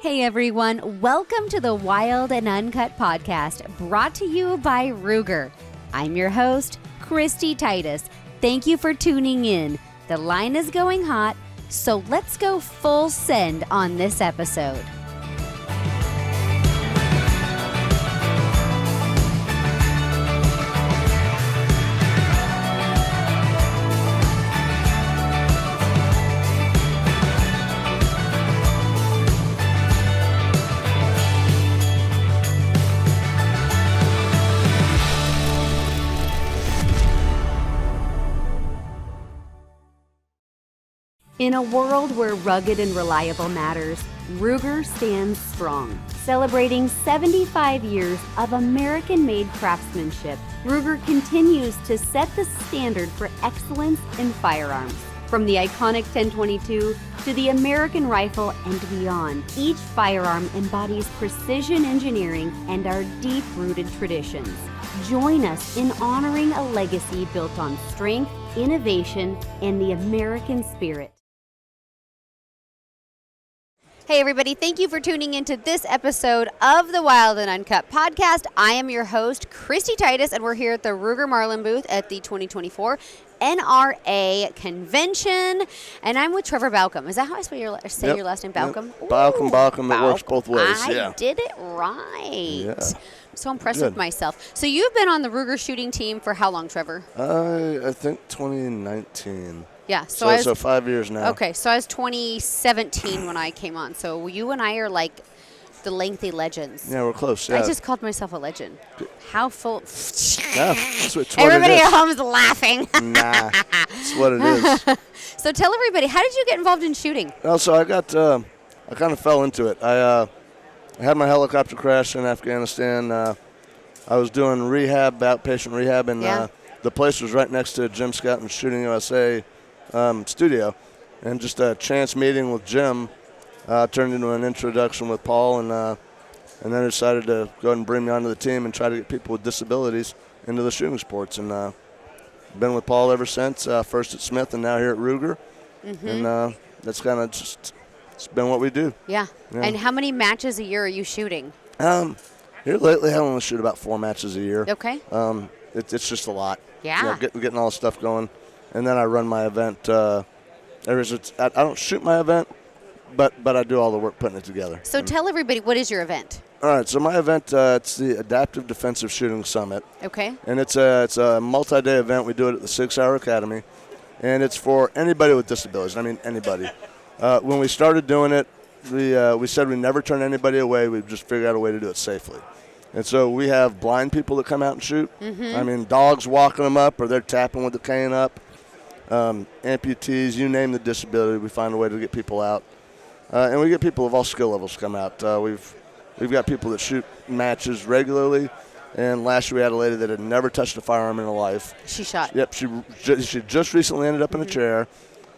Hey everyone, welcome to the Wild and Uncut podcast, brought to you by Ruger. I'm your host, Kristy Titus. Thank you for tuning in. The line is going hot, so let's go full send on this episode. In a world where rugged and reliable matters, Ruger stands strong. Celebrating 75 years of American-made craftsmanship, Ruger continues to set the standard for excellence in firearms. From the iconic 1022 to the American rifle and beyond, each firearm embodies precision engineering and our deep-rooted traditions. Join us in honoring a legacy built on strength, innovation, and the American spirit. Hey everybody, thank you for tuning into this episode of the Wild and Uncut podcast. I am your host, Kristy Titus, and we're here at the Ruger Marlin booth at the 2024 NRA convention, and I'm with Trevor Baucom. Is that how I say your last name, Baucom? Yep. Baucom. It works both ways. I did it right. Yeah. I'm so impressed with myself. So you've been on the Ruger shooting team for how long, Trevor? I think 2019. Yeah, so 5 years now. Okay, so I was 2017 when I came on. So you and I are like the lengthy legends. Yeah, we're close. Yeah. I just called myself a legend. How full? Yeah, that's what Everybody it is. at home's laughing. Nah, that's what it is. So tell everybody, how did you get involved in shooting? Well, so I kind of fell into it. I had my helicopter crash in Afghanistan. I was doing outpatient rehab, and the place was right next to Jim Scott and Shooting USA studio, and just a chance meeting with Jim turned into an introduction with Paul, and then I decided to go ahead and bring me onto the team and try to get people with disabilities into the shooting sports, and been with Paul ever since, first at Smith and now here at Ruger, and that's kind of just it's been what we do. Yeah. And how many matches a year are you shooting? Here lately I only shoot about 4 matches a year. Okay. It's just a lot. Yeah. Getting all the stuff going. And then I run my event. I don't shoot my event, but I do all the work putting it together. So tell everybody, what is your event? All right, so my event, it's the Adaptive Defensive Shooting Summit. Okay. And it's a multi-day event. We do it at the 6 Hour Academy. And it's for anybody with disabilities. I mean, anybody. When we started doing it, we said we never turn anybody away. We just figured out a way to do it safely. And so we have blind people that come out and shoot. I mean, dogs walking them up, or they're tapping with the cane up. Amputees, you name the disability, we find a way to get people out. And we get people of all skill levels come out. We've got people that shoot matches regularly. And last year we had a lady that had never touched a firearm in her life. She shot. Yep, she just recently ended up in a chair.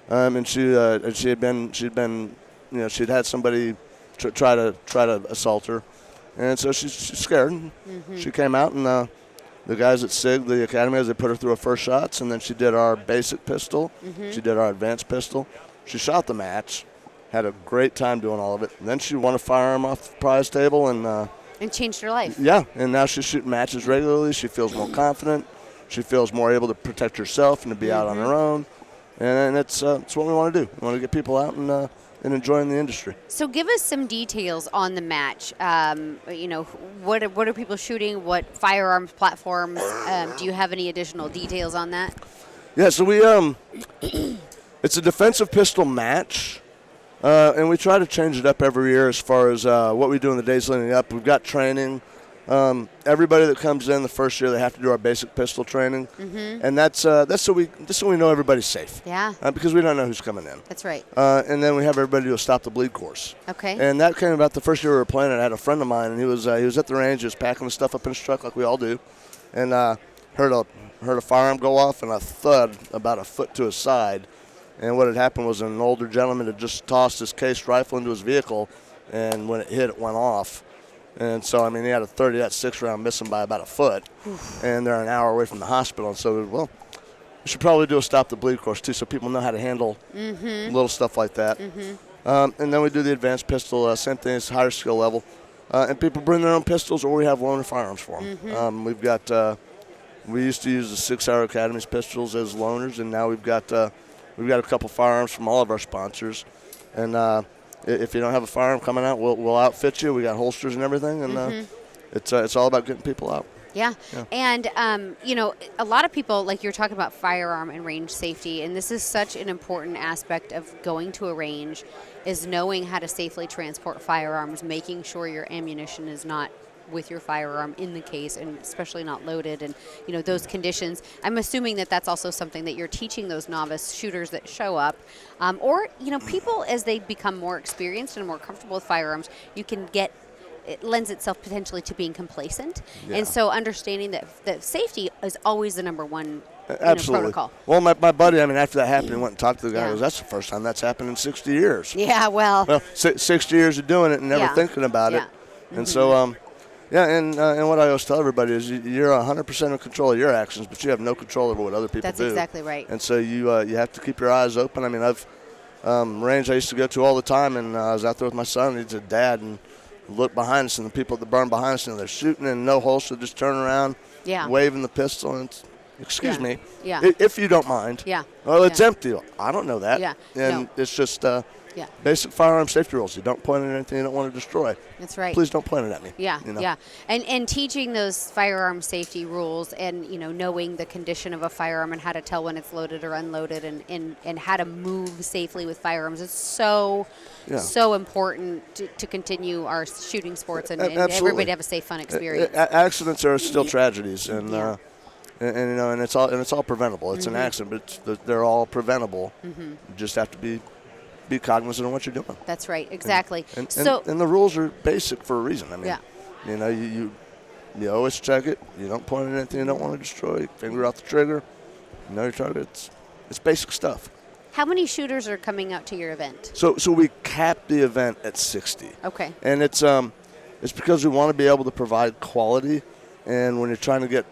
And she'd had somebody try to assault her. And so she's scared. She came out, and the guys at SIG, the academy, they put her through her first shots, and then she did our basic pistol. She did our advanced pistol. She shot the match, had a great time doing all of it. And then she won a firearm off the prize table, and changed her life. Yeah, and now she's shooting matches regularly. She feels more confident. She feels more able to protect herself and to be out on her own. And it's what we want to do. We want to get people out and enjoying the industry. So give us some details on the match. What are people shooting? What firearms platforms? Do you have any additional details on that? Yeah, so we it's a defensive pistol match, and we try to change it up every year as far as what we do in the days leading up. We've got training. Everybody that comes in the first year, they have to do our basic pistol training, and that's so we know everybody's safe. Yeah. Because we don't know who's coming in. That's right. And then we have everybody do a stop the bleed course. Okay. And that came about the first year we were playing. I had a friend of mine, and he was at the range, he was packing the stuff up in his truck like we all do, and heard a firearm go off and a thud about a foot to his side. And what had happened was an older gentleman had just tossed his cased rifle into his vehicle, and when it hit, it went off. And so, I mean, he had a 30, that 6-round missing by about a foot. Oof. And they're an hour away from the hospital. And so, well, we should probably do a stop the bleed course, too, so people know how to handle little stuff like that. And then we do the advanced pistol, same thing, it's higher skill level. And people bring their own pistols, or we have loaner firearms for them. We've got, we used to use the 6 Hour Academy's pistols as loaners, and now we've got a couple firearms from all of our sponsors. And if you don't have a firearm coming out, we'll outfit you. We got holsters and everything, and it's all about getting people out. Yeah. And, a lot of people, like you're talking about firearm and range safety, and this is such an important aspect of going to a range, is knowing how to safely transport firearms, making sure your ammunition is not with your firearm in the case, and especially not loaded, and, those conditions. I'm assuming that that's also something that you're teaching those novice shooters that show up. Or, people, as they become more experienced and more comfortable with firearms, it lends itself potentially to being complacent. Yeah. And so understanding that safety is always the number one protocol. Well, my buddy, after that happened, he went and talked to the guy. He goes, that's the first time that's happened in 60 years. Yeah, well 60 years of doing it and never thinking about it. And so, and what I always tell everybody is you're 100% in control of your actions, but you have no control over what other people do. That's exactly right. And so you have to keep your eyes open. I've range I used to go to all the time, and I was out there with my son, and he's a dad, and look behind us, and the people at the barn behind us, and they're shooting and no holster, just turn around, waving the pistol, and it's, excuse me, if you don't mind. Yeah. Well, it's empty. I don't know that. Yeah. And it's just basic firearm safety rules. You don't point at anything you don't want to destroy. That's right. Please don't point it at me. Yeah, yeah. And teaching those firearm safety rules, and knowing the condition of a firearm and how to tell when it's loaded or unloaded, and how to move safely with firearms is so important to continue our shooting sports and everybody to have a safe, fun experience. Accidents are still tragedies, and it's all preventable. It's an accident, but they're all preventable. You just have to be cognizant of what you're doing. That's right, exactly. And the rules are basic for a reason. You always check it. You don't point at anything you don't want to destroy. Finger out the trigger. You know your target. It's basic stuff. How many shooters are coming out to your event? So we cap the event at 60. Okay. And it's because we want to be able to provide quality, and when you're trying to get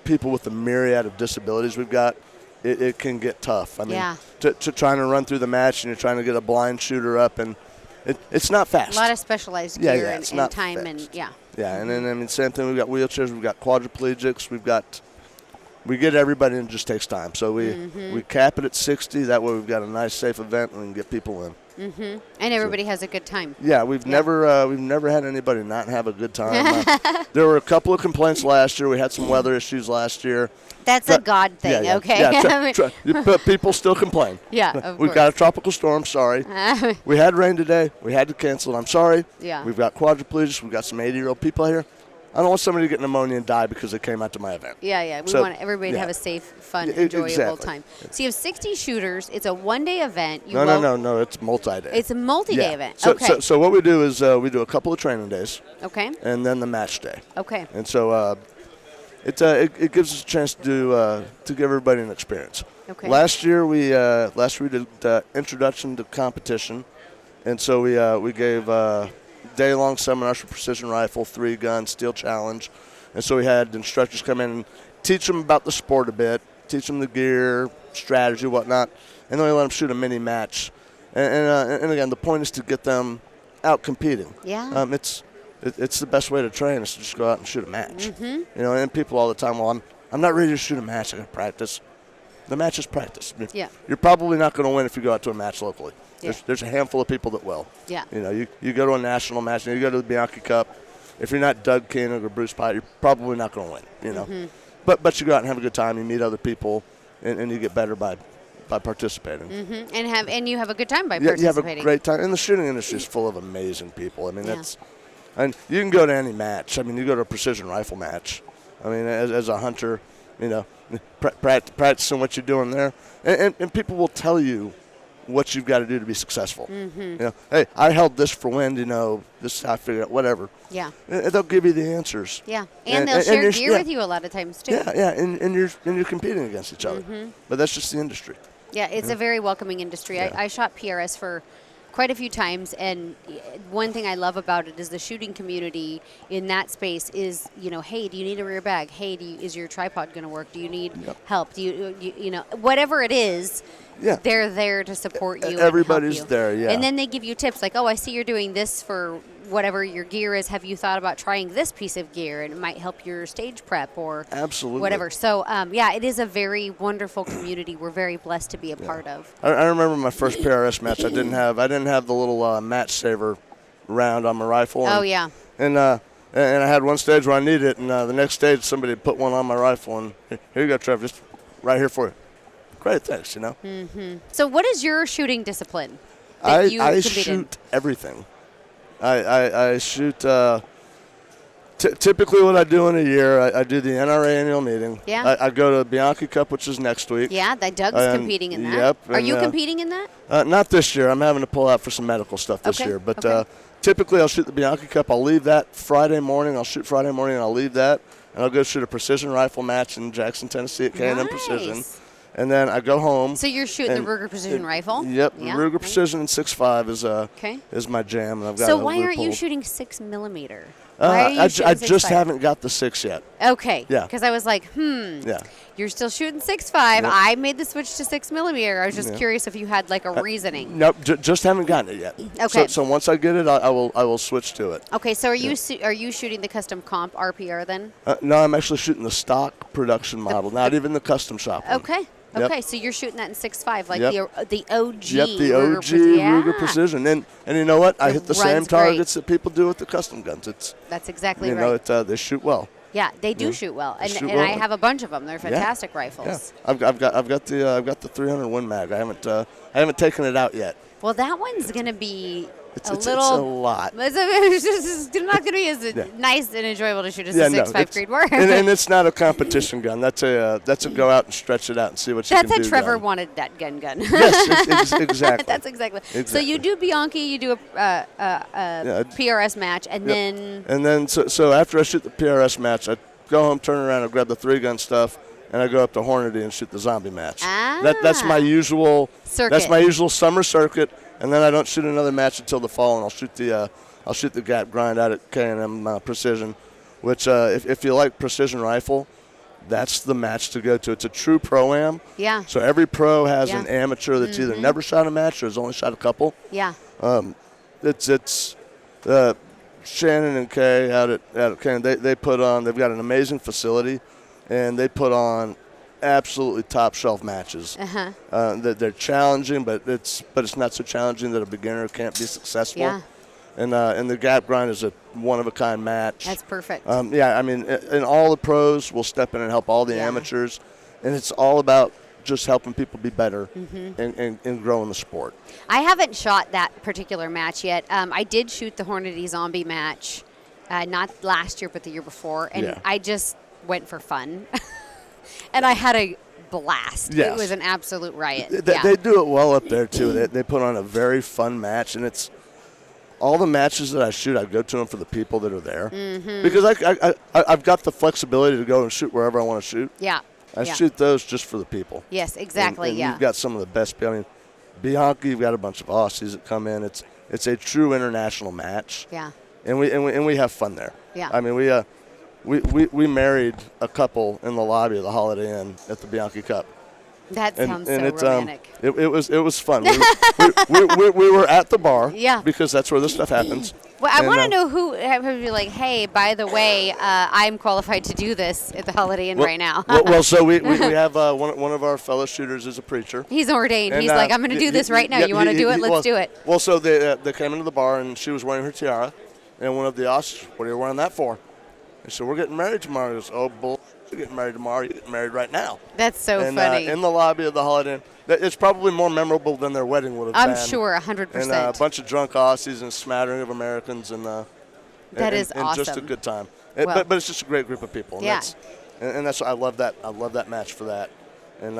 people with the myriad of disabilities we've got, it can get tough. To trying to run through the match, and you're trying to get a blind shooter up, and it's not fast. A lot of specialized gear and time fast. And and then same thing. We've got wheelchairs, we've got quadriplegics, we get everybody, and it just takes time. So we cap it at 60. That way we've got a nice, safe event, and we can get people in. And everybody has a good time. Yeah, we've never had anybody not have a good time. There were a couple of complaints last year. We had some weather issues last year. That's a God thing, okay? Yeah, but people still complain. Yeah, of We've course. got a tropical storm, sorry. We had rain today. We had to cancel it. I'm sorry. Yeah. We've got quadriplegics. We've got some 80-year-old people here. I don't want somebody to get pneumonia and die because they came out to my event. Yeah. We want everybody to have a safe, fun, enjoyable time. So you have 60 shooters. It's a one-day event. No. It's multi-day. It's a multi-day event. Okay. So what we do is we do a couple of training days. Okay. And then the match day. Okay. And so it gives us a chance to give everybody an experience. Okay. Last year we did introduction to competition, and so we gave day-long seminars for precision rifle, 3-gun, steel challenge, and so we had instructors come in and teach them about the sport a bit, teach them the gear, strategy, whatnot, and then we let them shoot a mini match. And again, the point is to get them out competing. Yeah. It's the best way to train is to just go out and shoot a match. And people all the time, well, I'm not ready to shoot a match. I got to practice. The match is practice. Yeah. You're probably not going to win if you go out to a match locally. Yeah. There's a handful of people that will. Yeah. You go to a national match, you go to the Bianchi Cup. If you're not Doug Koenig or Bruce Pyatt, you're probably not going to win. But you go out and have a good time. You meet other people, and you get better by participating. And you have a good time by participating. You have a great time. And the shooting industry is full of amazing people. And you can go to any match. You go to a precision rifle match. As a hunter, practicing what you're doing there, and people will tell you what you've got to do to be successful. Hey, I held this for wind. This is how I figured out whatever. Yeah. And they'll give you the answers. Yeah, and they'll share gear with you a lot of times too. Yeah, and you're competing against each other. But that's just the industry. Yeah, it's a very welcoming industry. Yeah. I shot PRS for quite a few times, and one thing I love about it is the shooting community in that space is, hey, do you need a rear bag? Hey, is your tripod going to work? Do you need help? Do you know, whatever it is, they're there to support you. Everybody's and help you. there, yeah. And then they give you tips like, oh, I see you're doing this for whatever your gear is. Have you thought about trying this piece of gear? And it might help your stage prep or whatever. So, it is a very wonderful community. We're very blessed to be a part of. I remember my first PRS match. I didn't have the little match saver round on my rifle. And I had one stage where I needed it, and the next stage somebody put one on my rifle, and here you go, Trevor, just right here for you. Great, thanks, Mm-hmm. So what is your shooting discipline? I shoot everything. I shoot, typically what I do in a year, I do the NRA Annual Meeting. Yeah. I go to Bianchi Cup, which is next week. Yeah, that Doug's competing in that. Yep. Are you competing in that? Not this year. I'm having to pull out for some medical stuff this year. But typically I'll shoot the Bianchi Cup. I'll leave that Friday morning. I'll shoot Friday morning, and I'll leave that. And I'll go shoot a precision rifle match in Jackson, Tennessee at K&M Precision. And then I go home. So you're shooting the Ruger Precision rifle? Yep, Ruger Precision in 6.5 is my jam. And I've got so why aren't you shooting 6mm? I just haven't got the 6 yet. Okay. Yeah. Because I was like, you're still shooting 6.5. Yep. I made the switch to 6mm. I was just curious if you had like a reasoning. Nope, just haven't gotten it yet. Okay. So once I get it, I will switch to it. Okay. So are you shooting the custom comp RPR then? No, I'm actually shooting the stock production model, not even the custom shop one. Okay. Yep. Okay, so you're shooting that in 6.5, like the OG. Yep, the OG Ruger Precision. And you know what? I hit the same targets that people do with the custom guns. That's exactly right. They shoot well. Yeah, they do shoot well, and I have a bunch of them. They're fantastic rifles. Yeah. I've got the 300 Win Mag. I haven't taken it out yet. Well, that one's gonna be it's a lot. It's not going to be as nice and enjoyable to shoot as a 6.5 Creedmoor. and it's not a competition gun. That's a go out and stretch it out and see what you can do. That's how Trevor wanted that gun. Yes, exactly. That's exactly. So you do Bianchi, you do a PRS match, and then so after I shoot the PRS match, I go home, turn around, and grab the 3-gun stuff, and I go up to Hornady and shoot the zombie match. That's my usual circuit. That's my usual summer circuit. And then I don't shoot another match until the fall, and I'll shoot the gap grind out at K&M Precision, which if you like precision rifle, that's the match to go to. It's a true pro-am. Yeah. So every pro has an amateur that's either never shot a match or has only shot a couple. Yeah. It's Shannon and Kay out at K&M. They've got an amazing facility, and they put on absolutely top shelf matches. They're challenging, but it's not so challenging that a beginner can't be successful. Yeah. And the gap grind is a one of a kind match. That's perfect. And all the pros will step in and help all the amateurs, and it's all about just helping people be better and growing the sport. I haven't shot that particular match yet. I did shoot the Hornady Zombie match, not last year but the year before, and I just went for fun. And I had a blast. Yes. It was an absolute riot. They do it well up there, too. They put on a very fun match, and it's all the matches that I shoot, I go to them for the people that are there. Because I've got the flexibility to go and shoot wherever I want to shoot. Yeah. I shoot those just for the people. Yes, exactly, and you've got some of the best people. I mean, Bianchi, you've got a bunch of Aussies that come in. It's a true international match. Yeah. And we have fun there. Yeah. I mean, we married a couple in the lobby of the Holiday Inn at the Bianchi Cup. That sounds so romantic. It was fun. we were at the bar. Yeah. Because that's where this stuff happens. Well, I want to know who would be like, hey, by the way, I'm qualified to do this at the Holiday Inn right now. So we have one of our fellow shooters is a preacher. He's ordained. He's like, I'm going to do this right now. You want to do it? Let's do it. Well, so they came into the bar, and she was wearing her tiara. And one of the Aussies, what are you wearing that for? I said, we're getting married tomorrow. He goes, oh, bull. You're getting married tomorrow. You're getting married right now. That's so funny. In the lobby of the Holiday Inn. It's probably more memorable than their wedding would have been. I'm sure, 100%. And a bunch of drunk Aussies and a smattering of Americans. And that is awesome. And just a good time. But it's just a great group of people. And that's I love that. I love that match for that. And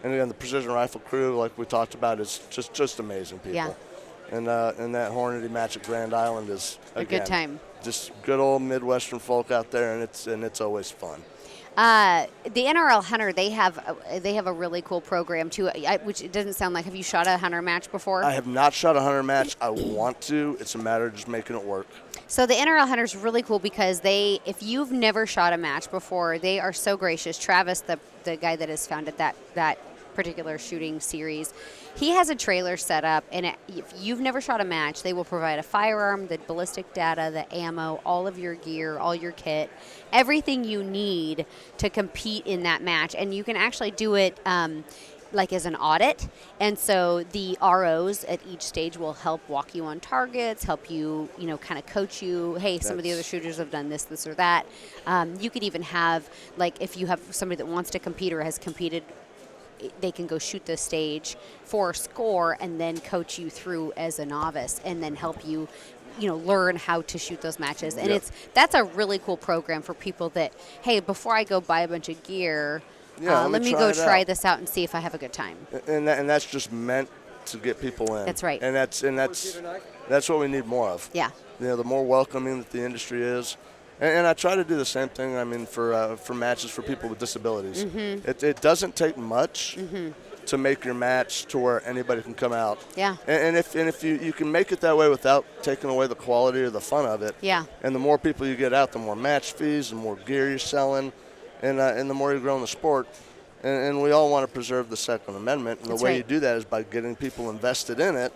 again, the precision rifle crew, like we talked about, is just amazing people. Yeah. And that Hornady match at Grand Island is, again, a good time. Just good old Midwestern folk out there, and it's always fun. The NRL Hunter, they have a really cool program too, which it doesn't sound like. Have you shot a hunter match before? I have not shot a hunter match. I want to. It's a matter of just making it work. So the NRL Hunter is really cool because if you've never shot a match before, they are so gracious. Travis, the guy that has founded that particular shooting series, he has a trailer set up, and if you've never shot a match, they will provide a firearm, the ballistic data, the ammo, all of your gear, all your kit, everything you need to compete in that match. And you can actually do it like as an audit. And so the ROs at each stage will help walk you on targets, help you, kind of coach you. Hey, some of the other shooters have done this or that. You could even have, like, if you have somebody that wants to compete or has competed, they can go shoot the stage for a score and then coach you through as a novice and then help you, learn how to shoot those matches. And that's a really cool program for people that, hey, before I go buy a bunch of gear, let me go try this out and see if I have a good time. And that's just meant to get people in. That's right. And that's what we need more of. Yeah. The more welcoming that the industry is. And I try to do the same thing, for matches for people with disabilities. Mm-hmm. It doesn't take much to make your match to where anybody can come out. Yeah. And if you can make it that way without taking away the quality or the fun of it. Yeah. And the more people you get out, the more match fees, the more gear you're selling, and the more you grow in the sport. And we all want to preserve the Second Amendment. And the way you do that is by getting people invested in it.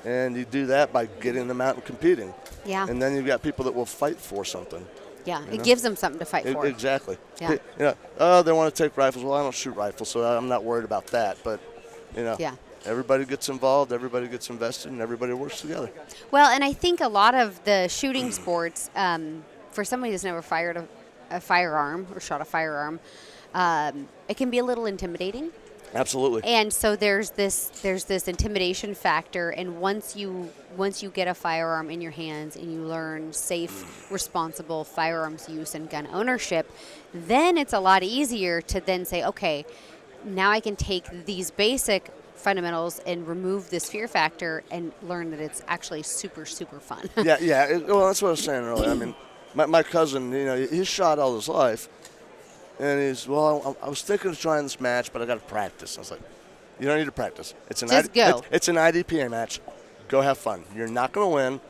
And you do that by getting them out and competing. Yeah. And then you've got people that will fight for something. Yeah, it gives them something to fight for. Exactly. Yeah. They want to take rifles. Well, I don't shoot rifles, so I'm not worried about that. But, everybody gets involved, everybody gets invested, and everybody works together. Well, and I think a lot of the shooting sports, for somebody who's never fired a firearm or shot a firearm, it can be a little intimidating. Absolutely. And so there's this intimidation factor, and once you get a firearm in your hands and you learn safe, responsible firearms use and gun ownership, then it's a lot easier to then say, okay, now I can take these basic fundamentals and remove this fear factor and learn that it's actually super, super fun. Yeah. Well, that's what I was saying earlier. My cousin, he's shot all his life. And he's, I was thinking of trying this match, but I got to practice. I was like, you don't need to practice. It's an go. It's an IDPA match. Go have fun. You're not going to win.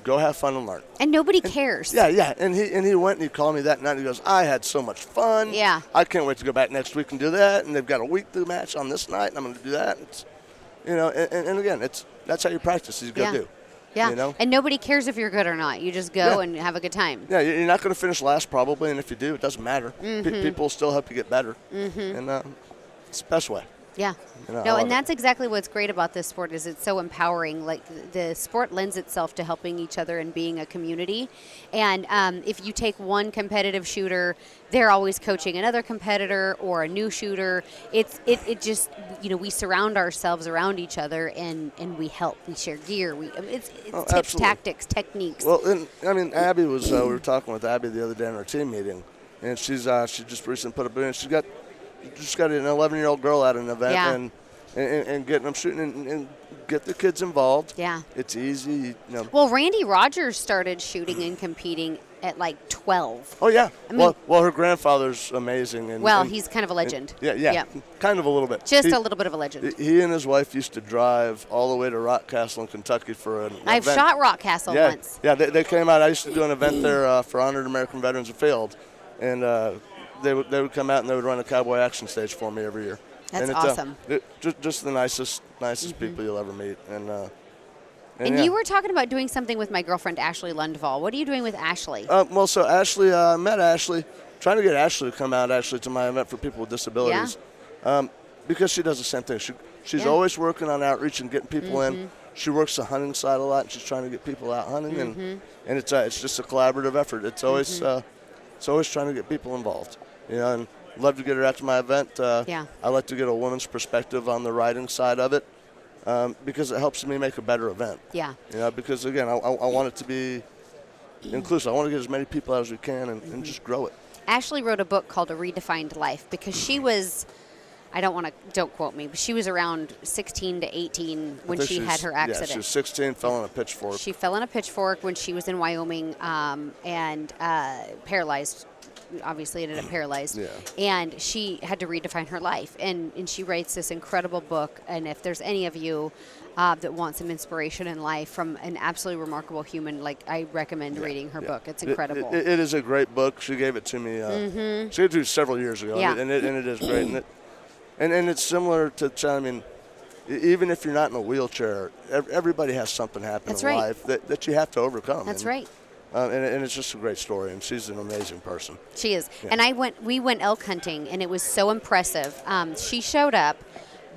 Go have fun and learn. And nobody cares. Yeah. And he went and he called me that night. And he goes, I had so much fun. Yeah. I can't wait to go back next week and do that. And they've got a week to match on this night, and I'm going to do that. It's, and again, that's how you practice. You go do. Yeah, and nobody cares if you're good or not. You just go and have a good time. Yeah, you're not going to finish last probably, and if you do, it doesn't matter. People will still help you get better, and it's the best way. Yeah. And that's exactly what's great about this sport is it's so empowering. Like the sport lends itself to helping each other and being a community. And if you take one competitive shooter, they're always coaching another competitor or a new shooter. It just, we surround ourselves around each other and we help. We share gear. It's tips, tactics, techniques. Well, and Abby was, we were talking with Abby the other day in our team meeting, and she just recently put up a, and she just got an 11-year-old girl at an event and getting them shooting and get the kids involved. Yeah. It's easy. Well, Randy Rogers started shooting and competing at like 12. Oh, yeah. Well, her grandfather's amazing. And he's kind of a legend. Yeah. Kind of a little bit. Just a little bit of a legend. He and his wife used to drive all the way to Rockcastle in Kentucky for an I've event. shot Rockcastle once. Yeah, they came out. I used to do an event there for Honored American Veterans of Field. And they would come out and they would run a cowboy action stage for me every year. That's awesome. Just the nicest people you'll ever meet. And you were talking about doing something with my girlfriend, Ashley Lundvall. What are you doing with Ashley? So Ashley, I met Ashley, trying to get Ashley to come out actually to my event for people with disabilities. Yeah. Because she does the same thing. She's always working on outreach and getting people in. She works the hunting side a lot, and she's trying to get people out hunting. And it's just a collaborative effort. It's always trying to get people involved. And love to get her out to my event. I like to get a woman's perspective on the riding side of it because it helps me make a better event. Yeah. Because, again, I want it to be inclusive. I want to get as many people out as we can and just grow it. Ashley wrote a book called A Redefined Life because she was, don't quote me, but she was around 16 to 18 when she had her accident. Yeah, she was 16, fell on a pitchfork. She fell on a pitchfork when she was in Wyoming and paralyzed obviously ended up paralyzed. Yeah. And she had to redefine her life. And she writes this incredible book. And if there's any of you that want some inspiration in life from an absolutely remarkable human, like, I recommend reading her book. It's incredible. It is a great book. She gave it to me. She gave it to me several years ago. Yeah. And it is great. And it's similar to, I mean, even if you're not in a wheelchair, everybody has something happen in life that you have to overcome. That's right. And it's just a great story, and she's an amazing person. She is. Yeah. And we went elk hunting, and it was so impressive. She showed up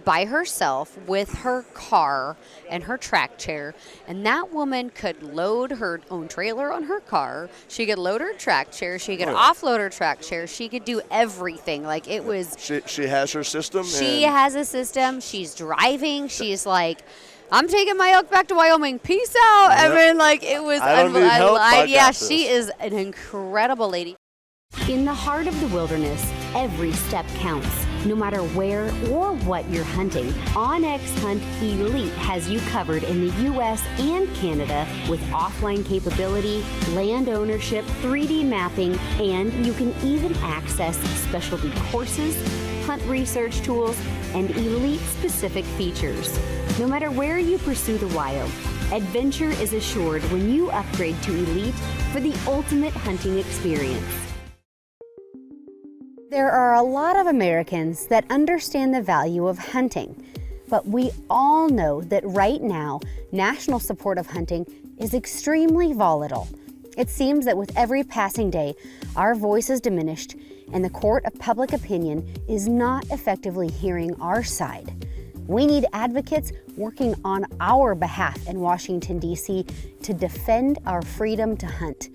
by herself with her car and her track chair, and that woman could load her own trailer on her car. She could load her track chair. She could offload her track chair. She could do everything. Like, it was. She has her system. She has a system. She's driving. She's like, I'm taking my elk back to Wyoming. Peace out. Yep. I mean, like, it was. I don't need help. I got this. She is an incredible lady. In the heart of the wilderness, every step counts. No matter where or what you're hunting, OnX Hunt Elite has you covered in the U.S. and Canada with offline capability, land ownership, 3D mapping, and you can even access specialty courses, hunt research tools, and elite-specific features. No matter where you pursue the wild, adventure is assured when you upgrade to Elite for the ultimate hunting experience. There are a lot of Americans that understand the value of hunting, but we all know that right now, national support of hunting is extremely volatile. It seems that with every passing day, our voice is diminished and the court of public opinion is not effectively hearing our side. We need advocates working on our behalf in Washington, D.C. to defend our freedom to hunt.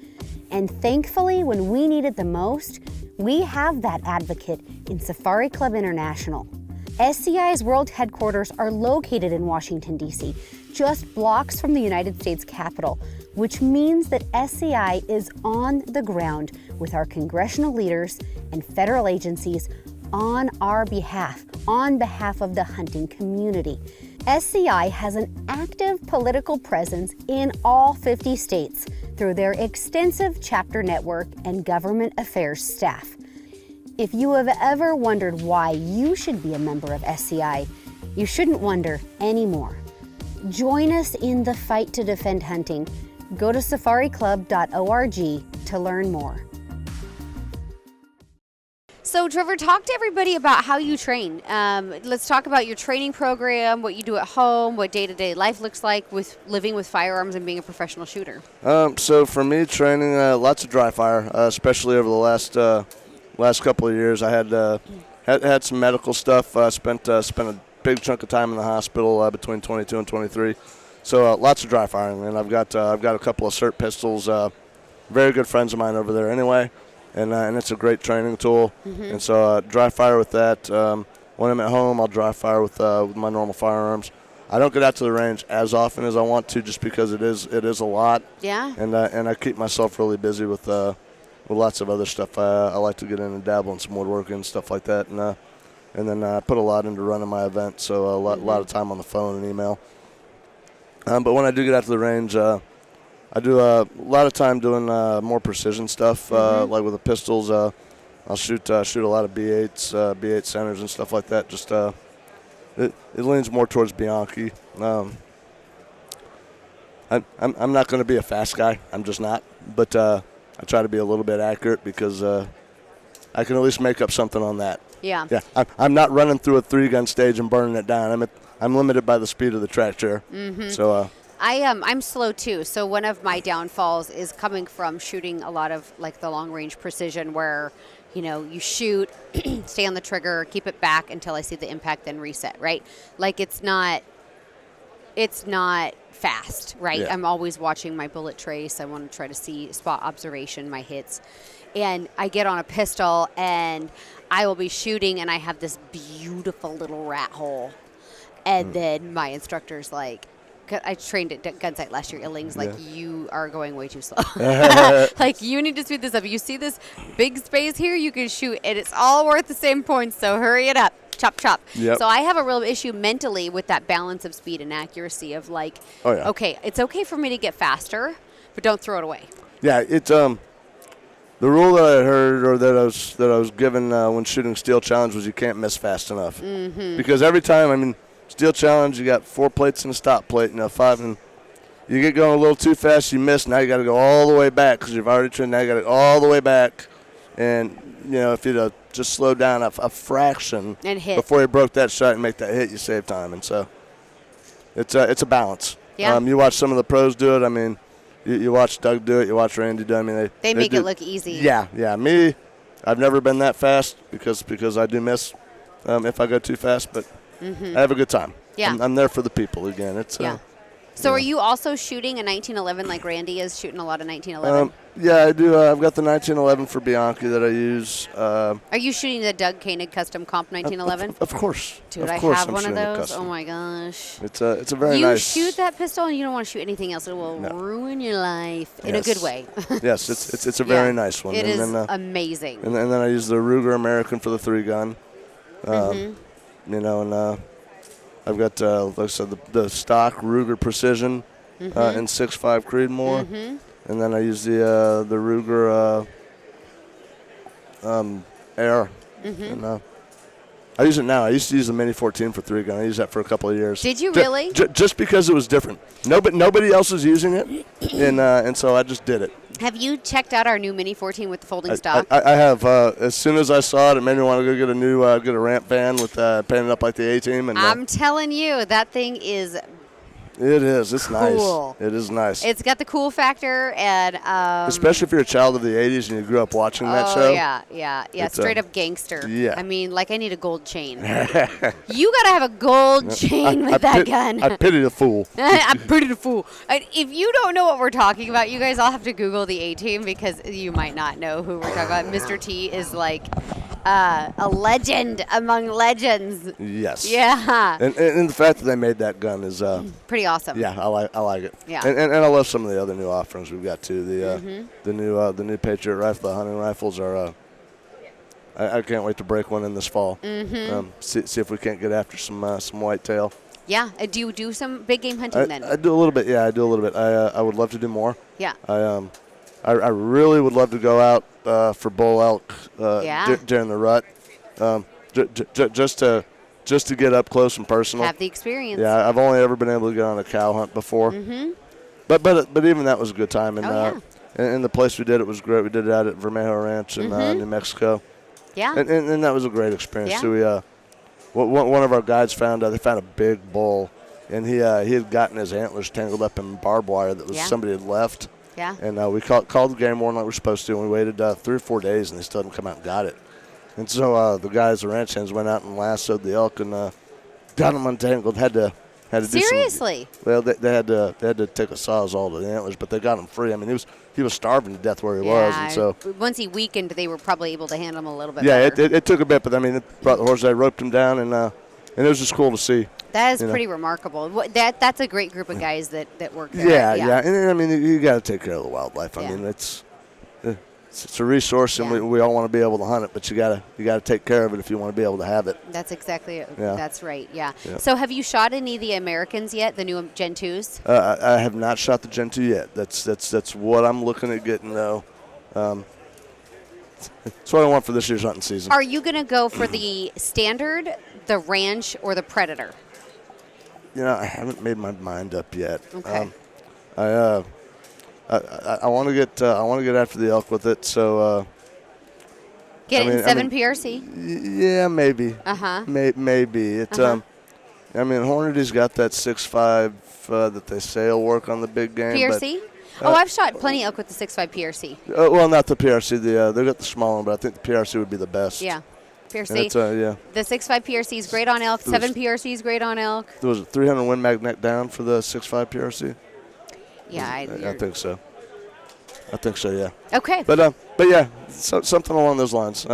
And thankfully, when we need it the most, we have that advocate in Safari Club International. SCI's world headquarters are located in Washington, D.C., just blocks from the United States Capitol, which means that SCI is on the ground with our congressional leaders and federal agencies on our behalf, on behalf of the hunting community. SCI has an active political presence in all 50 states through their extensive chapter network and government affairs staff. If you have ever wondered why you should be a member of SCI, you shouldn't wonder anymore. Join us in the fight to defend hunting. Go to safariclub.org to learn more. So, Trevor, talk to everybody about how you train. Let's talk about your training program, what you do at home, what day-to-day life looks like with living with firearms and being a professional shooter. So for me, training, lots of dry fire, especially over the last couple of years. I had some medical stuff. Spent a big chunk of time in the hospital between 22 and 23. So lots of dry firing, and I've got a couple of cert pistols. Very good friends of mine over there anyway. And it's a great training tool. Mm-hmm. And so dry fire with that. When I'm at home, I'll dry fire with my normal firearms. I don't get out to the range as often as I want to, just because it is a lot. Yeah. And I keep myself really busy with lots of other stuff. I like to get in and dabble in some woodworking and stuff like that. And then I put a lot into running my event, so a lot of time on the phone and email. But when I do get out to the range, I do a lot of time doing more precision stuff, like with the pistols. I'll shoot a lot of B8s, B8 centers and stuff like that. Just it leans more towards Bianchi. I'm not going to be a fast guy. I'm just not. But I try to be a little bit accurate because I can at least make up something on that. Yeah. Yeah. I'm not running through a 3-gun stage and burning it down. I'm limited by the speed of the track chair. Mm-hmm. So. I'm slow too, so one of my downfalls is coming from shooting a lot of like the long range precision where, you shoot, stay on the trigger, keep it back until I see the impact, then reset, right? Like it's not fast, right? Yeah. I'm always watching my bullet trace. I want to try to see spot observation, my hits. And I get on a pistol and I will be shooting and I have this beautiful little rat hole. And then my instructor's like, I trained at Gunsight last year. Illing's like, you are going way too slow. Like, you need to speed this up. You see this big space here, you can shoot, and it's all worth the same points, so hurry it up. Chop, chop. Yep. So I have a real issue mentally with that balance of speed and accuracy of like, okay, it's okay for me to get faster, but don't throw it away. Yeah, it's The rule that I heard or that I was given when shooting steel challenge was you can't miss fast enough. Because every time, I mean, steel challenge, you got 4 plates and a stop plate, 5, and you get going a little too fast, you miss. Now you got to go all the way back because you've already trimmed. Now you got to go all the way back, and if you'd just slow down a fraction and hit before you broke that shot and make that hit, you save time. And so it's a balance. Yeah. You watch some of the pros do it. I mean, you watch Doug do it. You watch Randy do it. I mean, they make it look easy. Yeah. Me, I've never been that fast because I do miss if I go too fast, but I have a good time. Yeah. I'm there for the people again. It's So are you also shooting a 1911 like Randy is shooting a lot of 1911? Yeah, I do. I've got the 1911 for Bianchi that I use. Are you shooting the Doug Koenig Custom Comp 1911? Of course. Dude, of course I have I'm one of shooting those. Oh my gosh. It's a very you nice. You shoot that pistol and you don't want to shoot anything else. It will ruin your life in a good way. Yes, it's a very nice one. It is amazing. And then I use the Ruger American for the 3-gun. And I've got like I said the stock Ruger Precision in 6.5 Creedmoor. And then I use the Ruger Air. And, I use it now. I used to use the Mini 14 for 3-gun. I used that for a couple of years. Did you really? Just because it was different. Nobody else is using it, and so I just did it. Have you checked out our new Mini 14 with the folding stock? I have. As soon as I saw it, it made me want to go get a new get a ramp van with painted up like the A-Team. And I'm telling you, that thing is. It is. It's cool. Nice. It is nice. It's got the cool factor, and especially if you're a child of the '80s and you grew up watching that show. Yeah. Straight up gangster. Yeah. I mean, like I need a gold chain. You gotta have a gold chain with that gun. I pity the fool. I pity the fool. If you don't know what we're talking about, you guys all have to Google the A-Team because you might not know who we're talking about. Mr. T is like a legend among legends. Yes. Yeah. And the fact that they made that gun is pretty awesome. Yeah, I like it. Yeah. And I love some of the other new offerings we've got too. The new Patriot rifle, the hunting rifles are. I can't wait to break one in this fall. See if we can't get after some whitetail. Yeah. Do you do some big game hunting then? I do a little bit. Yeah, I do a little bit. I would love to do more. Yeah. I really would love to go out for bull elk during the rut, just to get up close and personal. Have the experience. Yeah, I've only ever been able to get on a cow hunt before. But even that was a good time. And and the place we did it was great. We did it out at Vermejo Ranch in New Mexico. Yeah. And that was a great experience. Yeah. So one of our guides found a big bull, and he had gotten his antlers tangled up in barbed wire that was somebody had left. Yeah. And we called the game warden like we're supposed to, and we waited 3 or 4 days, and they still hadn't come out and got it. And so the guys, the ranch hands, went out and lassoed the elk and got them untangled. Had to do some. Seriously? Well, they had to take a sawzall to the antlers, but they got him free. I mean, he was starving to death where he was, and so once he weakened, they were probably able to handle him a little bit. Yeah, better. it took a bit, but I mean, it brought the horse. They roped him down, and it was just cool to see. That is pretty remarkable. That's a great group of guys that work there. Yeah. And I mean, you got to take care of the wildlife. I mean, it's a resource, and we all want to be able to hunt it, but you gotta take care of it if you want to be able to have it. That's exactly it. Yeah. That's right. Yeah. So have you shot any of the Americans yet? The new Gen 2s? I have not shot the Gen 2 yet. That's what I'm looking at getting though. That's what I want for this year's hunting season. Are you gonna go for the standard, the ranch, or the Predator? I haven't made my mind up yet. Okay. I want to get after the elk with it. So get it in 7 PRC. Yeah, maybe. Maybe it. Uh-huh. Hornady's got that 6.5 that they say will work on the big game. PRC. I've shot plenty of elk with the 6.5 PRC. Well, not the PRC. They got the small one, but I think the PRC would be the best. Yeah. PRC. The 6.5 PRC is great on elk. 7 PRC is great on elk. There was a 300 Win Mag neck down for the 6.5 PRC. Yeah, I think so. Yeah. Okay. But yeah, something along those lines.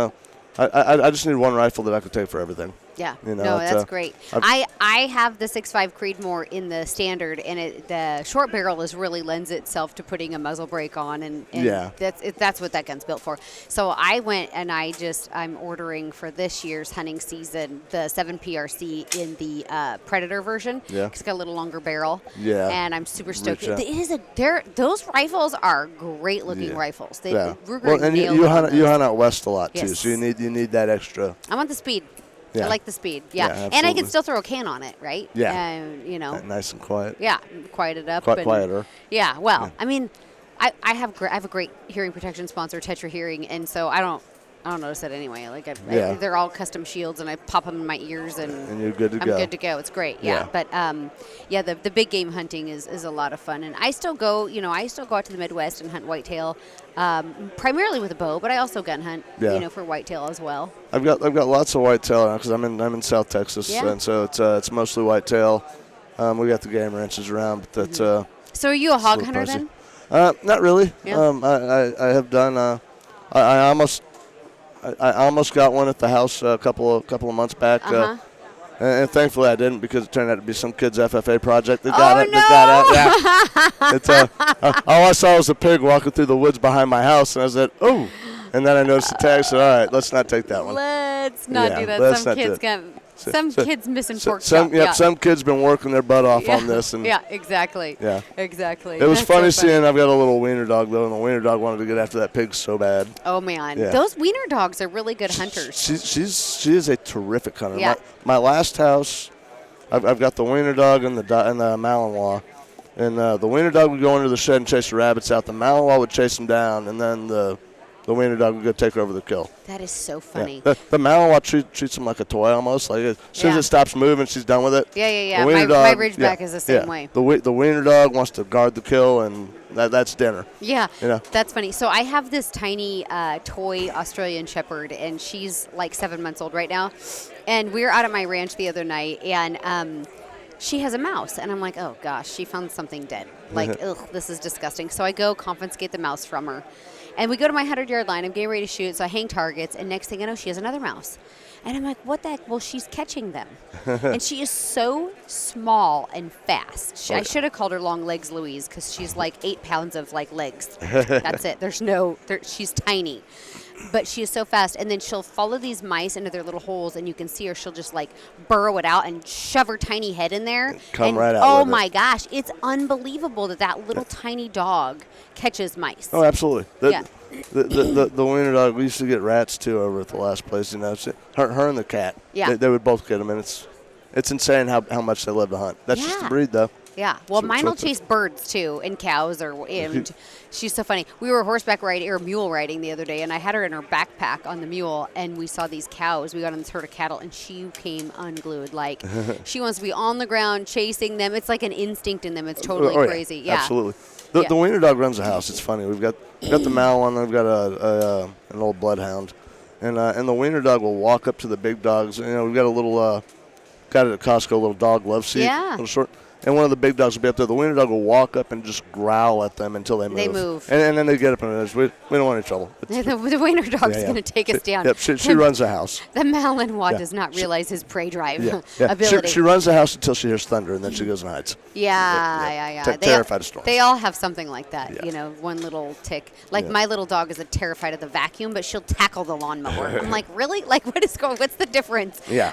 I just need one rifle that I could take for everything. Yeah, You know, no, that's great. I have the 6.5 Creedmoor in the standard, and the short barrel really lends itself to putting a muzzle brake on, and that's what that gun's built for. So I went and I'm ordering for this year's hunting season the 7 PRC in the Predator version. Yeah, it's got a little longer barrel. Yeah, and I'm super stoked. Those rifles are great looking rifles. Ruger and you hunt out west a lot too, so you need that extra. I want the speed. Yeah. I like the speed. Yeah. And I can still throw a can on it, right? Yeah. Nice and quiet. Yeah, quiet it up. Quieter. Yeah. Well, I mean, I have a great hearing protection sponsor, Tetra Hearing, and so I don't notice it anyway. Like they're all custom shields, and I pop them in my ears, and you're good to go. I'm good to go. It's great. Yeah. But the big game hunting is a lot of fun, and I still go. I still go out to the Midwest and hunt whitetail, primarily with a bow, but I also gun hunt. For whitetail as well. I've got lots of whitetail now because I'm in South Texas, and so it's mostly whitetail. We got the game ranches around, but that's. So are you a hog hunter then? Not really. Yeah. I have done. I almost got one at the house a couple of months back, and thankfully I didn't because it turned out to be some kid's FFA project. They got it. Yeah. All I saw was a pig walking through the woods behind my house, and I said, "Oh!" And then I noticed the tag. So all right, let's not take that one. Let's not do that. Some kids missing pork chop. Some kid's been working their butt off on this. And exactly. Yeah, exactly. It was funny seeing. I've got a little wiener dog though, and the wiener dog wanted to get after that pig so bad. Oh man, those wiener dogs are really good hunters. She is a terrific hunter. Yeah. My last house, I've got the wiener dog and the Malinois, and the wiener dog would go into the shed and chase the rabbits out. The Malinois would chase them down, and then the wiener dog would go take over the kill. That is so funny. Yeah. The Malinois treats him like a toy almost. Like as soon as it stops moving, she's done with it. Yeah. My Ridgeback is the same way. The wiener dog wants to guard the kill, and that's dinner. Yeah, that's funny. So I have this tiny toy Australian Shepherd, and she's like 7 months old right now. And we were out at my ranch the other night, and she has a mouse. And I'm like, oh, gosh, she found something dead. Like, ugh, this is disgusting. So I go confiscate the mouse from her. And we go to my 100-yard line. I'm getting ready to shoot, so I hang targets. And next thing I know, she has another mouse. And I'm like, what the heck? Well, she's catching them. And she is so small and fast. I should have called her Long Legs Louise because she's like 8 pounds of like legs. That's it. She's tiny. But she is so fast. And then she'll follow these mice into their little holes, and you can see her. She'll just like burrow it out and shove her tiny head in there. Come right out. Oh my gosh. It's unbelievable that little tiny dog catches mice. Oh, absolutely. The wiener dog, we used to get rats too over at the last place. Her and the cat. Yeah. They would both get them, and it's insane how much they love to hunt. That's just the breed, though. Yeah. Well, mine will chase birds too, and cows, and she's so funny. We were horseback riding or mule riding the other day, and I had her in her backpack on the mule, and we saw these cows. We got on this herd of cattle, and she came unglued. Like she wants to be on the ground chasing them. It's like an instinct in them. It's totally crazy. Yeah. Absolutely. The wiener dog runs the house. It's funny. We've got the Malin, and we've got an old bloodhound, and the wiener dog will walk up to the big dogs. We've got a little got it at Costco, a little dog love seat, little short. And one of the big dogs will be up there. The wiener dog will walk up and just growl at them until they move. They move. And then they get up and we don't want any trouble. The wiener dog's going to take us down. Yep, she runs the house. The Malinois does not realize his prey drive ability. She runs the house until she hears thunder, and then she goes and hides. Yeah. Terrified of storms. They all have something like that, one little tick. Like my little dog is terrified of the vacuum, but she'll tackle the lawnmower. I'm like, really? Like, what's the difference? Yeah.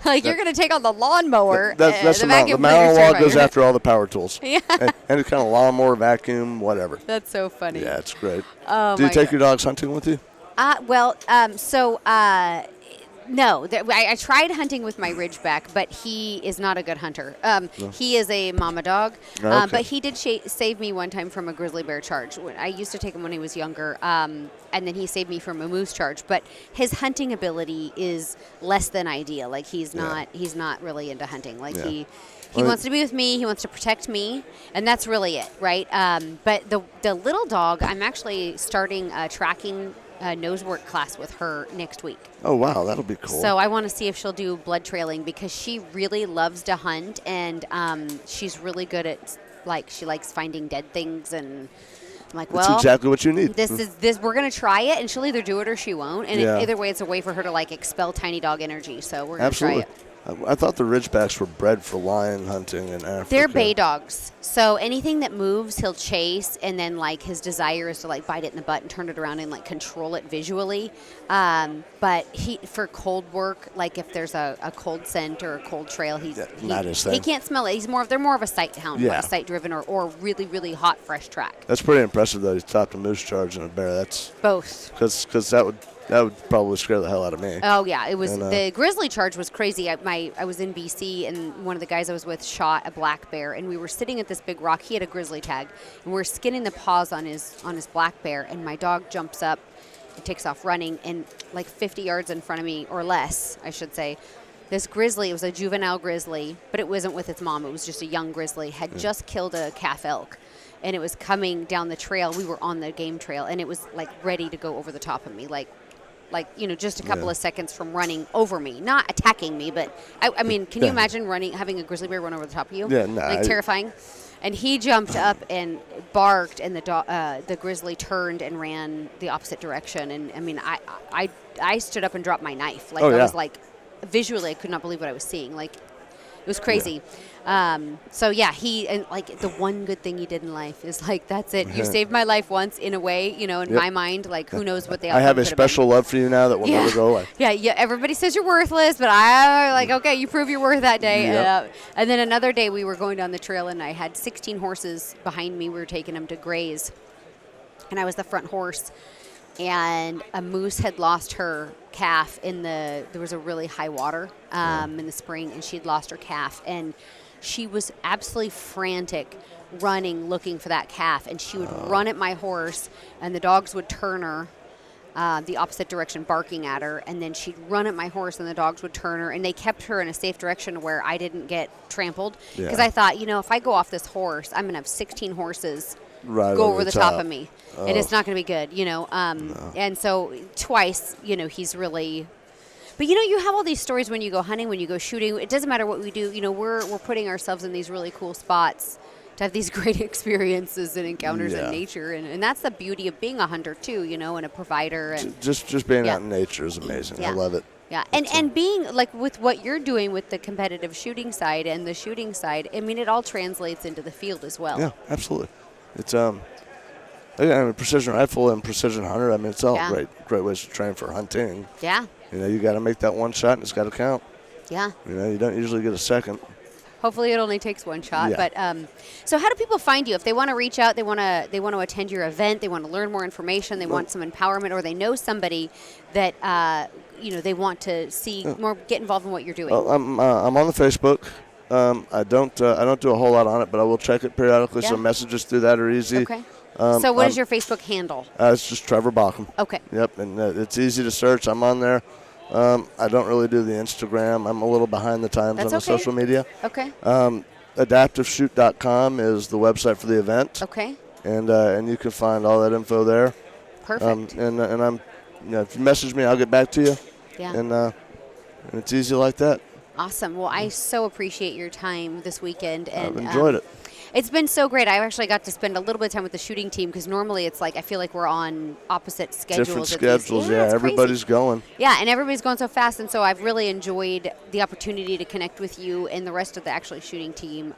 Like, you're going to take on the lawnmower. That's the vacuum. The Malinois goes after all the power tools. Yeah. And it's kind of lawnmower, vacuum, whatever. That's so funny. Yeah, it's great. Oh, do you take your dogs hunting with you? No. I tried hunting with my Ridgeback, but he is not a good hunter. He is a mama dog, but he did save me one time from a grizzly bear charge. I used to take him when he was younger, and then he saved me from a moose charge. But his hunting ability is less than ideal. Like he's not really into hunting. Like he wants to be with me. He wants to protect me, and that's really it, right? But the little dog, I'm actually starting a tracking nose work class with her next week. Oh, wow. That'll be cool. So I want to see if she'll do blood trailing because she really loves to hunt, and she's really good at, she likes finding dead things and I'm like, well, that's exactly what you need. We're going to try it, and she'll either do it or she won't. And either way, it's a way for her to like expel tiny dog energy. So we're going to try it. I thought the Ridgebacks were bred for lion hunting in Africa. They're bay dogs. So anything that moves, he'll chase, and then like his desire is to like bite it in the butt and turn it around and like control it visually. But for cold work, like if there's a cold scent or a cold trail, not his thing. He can't smell it. They're more of a sight hound, like sight driven or really, really hot, fresh track. That's pretty impressive that he topped a moose charge and a bear. That's both. Because that would probably scare the hell out of me. Oh, yeah. It was the grizzly charge was crazy. I was in BC, and one of the guys I was with shot a black bear, and we were sitting at this big rock. He had a grizzly tag, and we're skinning the paws on his black bear, and my dog jumps up and takes off running, and like 50 yards in front of me, or less, I should say, this grizzly, it was a juvenile grizzly, but it wasn't with its mom. It was just a young grizzly, had just killed a calf elk. And it was coming down the trail. We were on the game trail, and it was like ready to go over the top of me, like just a couple of seconds from running over me, not attacking me, but I mean, can you imagine having a grizzly bear run over the top of you? Yeah, no. Terrifying. And he jumped up and barked, and the grizzly turned and ran the opposite direction. And I mean, I stood up and dropped my knife. Like I was like, visually, I could not believe what I was seeing. Like, it was crazy. And like the one good thing he did in life is like, that's it. You saved my life once in a way, in my mind, like who knows what they I have a special love for you now that will never go away. Yeah. Everybody says you're worthless, but I like, okay, you prove your worth that day. Yep. And then another day we were going down the trail, and I had 16 horses behind me. We were taking them to graze, and I was the front horse. And a moose had lost her calf there was a really high water in the spring, and she'd lost her calf, and she was absolutely frantic running, looking for that calf, and she would run at my horse, and the dogs would turn her the opposite direction, barking at her, and then she'd run at my horse, and the dogs would turn her, and they kept her in a safe direction where I didn't get trampled, because I thought, if I go off this horse, I'm going to have 16 horses go over the top of me, and it's not going to be good, No. And so twice, he's really... But, you have all these stories when you go hunting, when you go shooting. It doesn't matter what we do. We're putting ourselves in these really cool spots to have these great experiences and encounters in nature. And that's the beauty of being a hunter, too, and a provider. And just being out in nature is amazing. Yeah. I love it. Yeah, and being, like, with what you're doing with the competitive shooting side and the shooting side, I mean, it all translates into the field as well. Yeah, absolutely. It's precision rifle and precision hunter. I mean, it's all great ways to train for hunting. Yeah. You got to make that one shot, and it's got to count. Yeah. You don't usually get a second. Hopefully, it only takes one shot. Yeah. But so, how do people find you if they want to reach out? They want to attend your event. They want to learn more information. They want some empowerment, or they know somebody that they want to see more, get involved in what you're doing. Well, I'm on the Facebook. I don't do a whole lot on it, but I will check it periodically. So messages through that are easy. Okay. So what is your Facebook handle? It's just Trevor Baucom. Okay. Yep, and it's easy to search. I'm on there. I don't really do the Instagram. I'm a little behind the times on the social media. Okay. AdaptiveShoot.com is the website for the event. Okay. And you can find all that info there. Perfect. And I'm, if you message me, I'll get back to you. Yeah. And it's easy like that. Awesome. Well, I so appreciate your time this weekend. And I've enjoyed it. It's been so great. I actually got to spend a little bit of time with the shooting team, because normally it's like I feel like we're on opposite schedules. Different schedules, everybody's going. Yeah, and everybody's going so fast, and so I've really enjoyed the opportunity to connect with you and the rest of the actually shooting team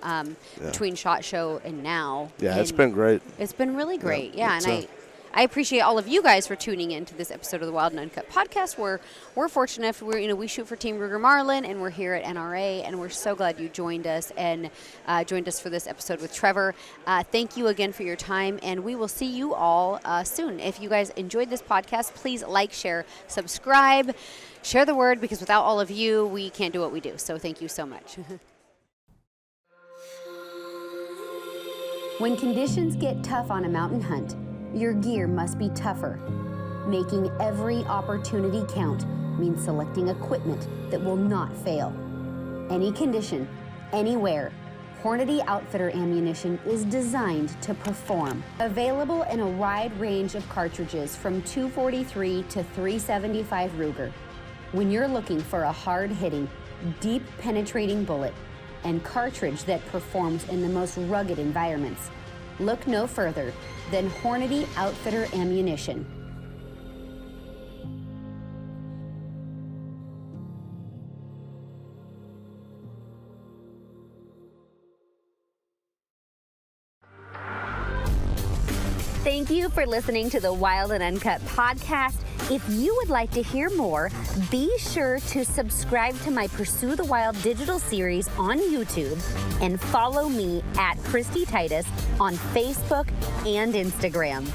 between SHOT Show and now. Yeah, and it's been great. It's been really great. Yeah, and I appreciate all of you guys for tuning in to this episode of the Wild Uncut podcast, where we're fortunate. We shoot for Team Ruger Marlin, and we're here at NRA, and we're so glad you joined us for this episode with Trevor. Thank you again for your time, and we will see you all soon. If you guys enjoyed this podcast, please like, share, subscribe, share the word, because without all of you, we can't do what we do. So thank you so much. When conditions get tough on a mountain hunt, your gear must be tougher. Making every opportunity count means selecting equipment that will not fail. Any condition, anywhere, Hornady Outfitter ammunition is designed to perform. Available in a wide range of cartridges from 243 to 375 Ruger. When you're looking for a hard-hitting, deep-penetrating bullet and cartridge that performs in the most rugged environments, Look no further than Hornady Outfitter Ammunition. Thank you for listening to the Wild and Uncut podcast. If you would like to hear more, be sure to subscribe to my Pursue the Wild digital series on YouTube and follow me at Kristy Titus on Facebook and Instagram.